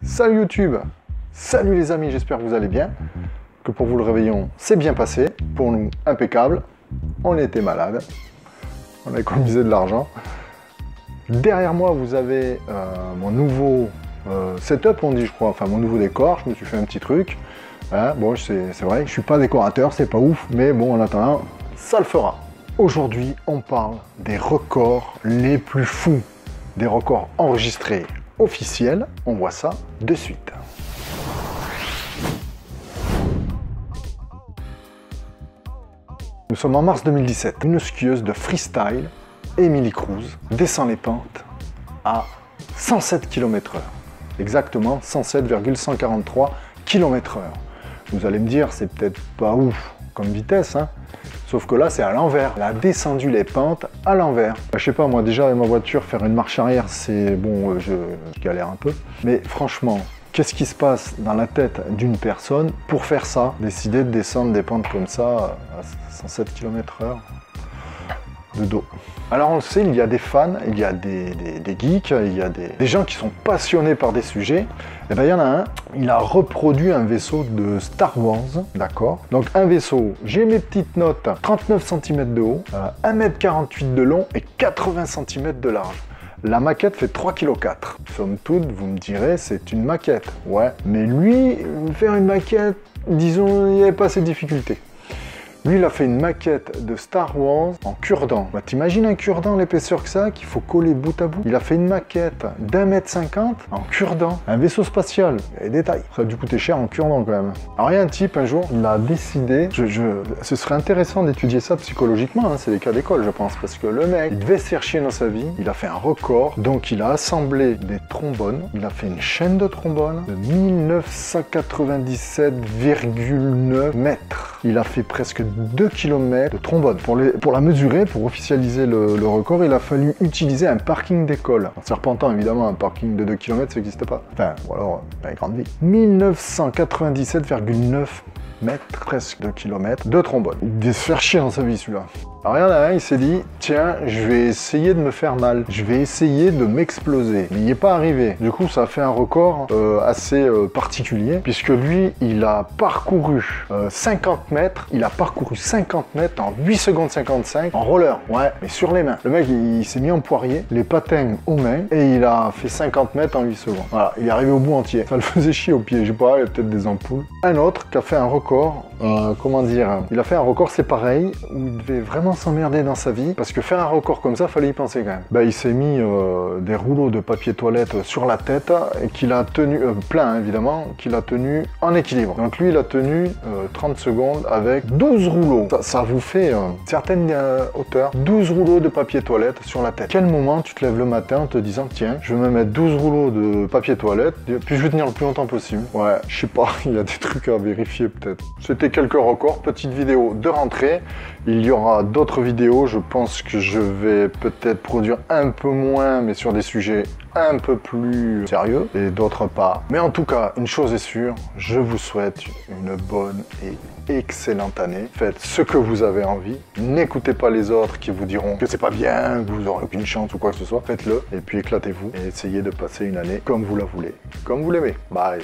Salut YouTube, salut les amis, j'espère que vous allez bien, que pour vous le réveillon c'est bien passé, pour nous impeccable, on était malade, on a économisé de l'argent. Derrière moi vous avez mon nouveau setup, on dit je crois, enfin mon nouveau décor, je me suis fait un petit truc, hein, bon c'est vrai, je suis pas décorateur, c'est pas ouf, mais bon en attendant, ça le fera. Aujourd'hui on parle des records les plus fous, des records enregistrés officiels, on voit ça de suite. Nous sommes en mars 2017. Une skieuse de freestyle, Émilie Cruz, descend les pentes à 107 km/h. Exactement 107,143 km/h. Vous allez me dire, c'est peut-être pas ouf comme vitesse, hein. Sauf que là, c'est à l'envers. Elle a descendu les pentes à l'envers. Je sais pas, moi déjà avec ma voiture, faire une marche arrière, c'est bon, je galère un peu. Mais franchement, qu'est-ce qui se passe dans la tête d'une personne pour faire ça? Décider de descendre des pentes comme ça à 107 km/h de dos. Alors on le sait, il y a des fans, il y a des geeks, il y a des gens qui sont passionnés par des sujets. Et bien il y en a un, il a reproduit un vaisseau de Star Wars, d'accord? Donc un vaisseau, j'ai mes petites notes, 39 cm de haut, 1,48 m de long et 80 cm de large. La maquette fait 3,4 kg. Somme toute, vous me direz, c'est une maquette. Ouais, mais lui, faire une maquette, disons, il n'y avait pas ces difficultés. Lui, il a fait une maquette de Star Wars en cure-dent. Bah, t'imagines un cure-dent, l'épaisseur que ça, qu'il faut coller bout à bout. Il a fait une maquette d'1,50 m en cure-dent. Un vaisseau spatial, il y a des détails. Ça a dû coûter cher en cure-dent quand même. Alors, il y a un type, un jour, il a décidé, ce serait intéressant d'étudier ça psychologiquement, hein, c'est des cas d'école, je pense, parce que le mec, il devait se faire chier dans sa vie, il a fait un record, donc il a assemblé des trombones, il a fait une chaîne de trombones de 1997,9 mètres. Il a fait presque 2 km de trombone. Pour la mesurer, pour officialiser le record, il a fallu utiliser un parking d'école. En Serpentant, évidemment, un parking de 2 km, ça n'existe pas. Enfin, ou alors, dans les grandes villes. 1997,9 mètres, presque 2 km de trombone. Il devait se faire chier dans sa vie, celui-là. Alors, il y en a un, il s'est dit, tiens, je vais essayer de me faire mal. Je vais essayer de m'exploser. Mais il n'y est pas arrivé. Du coup, ça a fait un record assez particulier, puisque lui, il a parcouru 50 mètres. Il a parcouru 50 mètres en 8 secondes 55 en roller. Ouais, mais sur les mains. Le mec, il s'est mis en poirier, les patins aux mains, et il a fait 50 mètres en 8 secondes. Voilà, il est arrivé au bout entier. Ça le faisait chier aux pieds. Je sais pas, il y a peut-être des ampoules. Un autre qui a fait un record, comment dire, il a fait un record, c'est pareil, où il devait vraiment s'emmerder dans sa vie, parce que faire un record comme ça, fallait y penser quand même. Bah, il s'est mis des rouleaux de papier toilette sur la tête, et qu'il a tenu, plein hein, évidemment, qu'il a tenu en équilibre. Donc lui, il a tenu 30 secondes avec 12 rouleaux. Ça vous fait certaines hauteurs, 12 rouleaux de papier toilette sur la tête. Quel moment tu te lèves le matin en te disant, tiens, je vais me mettre 12 rouleaux de papier toilette, puis je vais tenir le plus longtemps possible. Ouais, je sais pas, il y a des trucs à vérifier peut-être. C'était quelques records, petite vidéo de rentrée. Il y aura d'autres vidéos, je pense que je vais peut-être produire un peu moins, mais sur des sujets un peu plus sérieux, et d'autres pas. Mais en tout cas, une chose est sûre, je vous souhaite une bonne et excellente année. Faites ce que vous avez envie. N'écoutez pas les autres qui vous diront que c'est pas bien, que vous n'aurez aucune chance ou quoi que ce soit. Faites-le, et puis éclatez-vous, et essayez de passer une année comme vous la voulez, comme vous l'aimez. Bye!